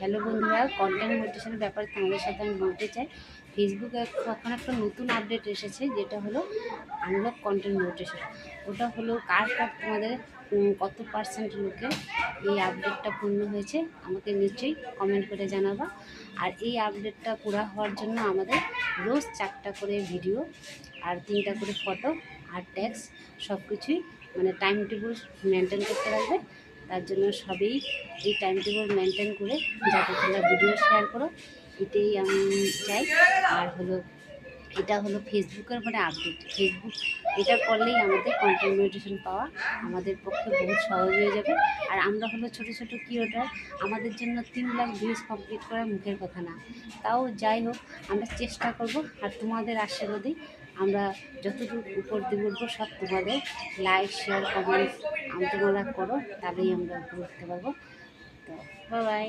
Hello বন্ধুরা, content মোটিভেশনের ব্যাপারে তোমাদের সাথে আমি বলতে চাই। ফেসবুকে এখন একটা নতুন আপডেট এসেছে, যেটা হলো আনলক কন্টেন্ট মোটিভেশন। ওটা হলো কার তোমাদের কত পার্সেন্ট লোকের এই আপডেটটা পূর্ণ হয়েছে আমাকে নিশ্চয়ই কমেন্ট করে জানাবা। আর এই আপডেটটা পুরা হওয়ার জন্য আমাদের রোজ 4টা করে ভিডিও আর 3টা করে ফটো আর ট্যাক্স সব কিছুই টাইম টেবিল মেনটেন করতে লাগবে। তার জন্য সবই এই টাইম টেবিল মেনটেন করে যাতে তোমরা ভিডিও শেয়ার করো, এটাই আমি চাই। আর এটা হলো ফেসবুকের আপডেট। ফেসবুক এটা করলেই আমাদের কন্টেন্ট মোটিভেশন পাওয়া আমাদের পক্ষে বহুত সহজ হয়ে যাবে। আর আমরা হলো ছোটো ছোটো ক্রিয়েটর, আমাদের জন্য 3 লাখ ভিউজ কমপ্লিট করা মুখের কথা না। তাও যাই হোক, আমরা চেষ্টা করব। আর তোমাদের আশীর্বাদেই আমরা যতটুকু উপর দিয়ে উঠবো সব তোমাদের লাইক শেয়ার কমেন্ট তোমরা করো, তাহলেই আমরা উপরে উঠতে পারবো। তো বাই বাই।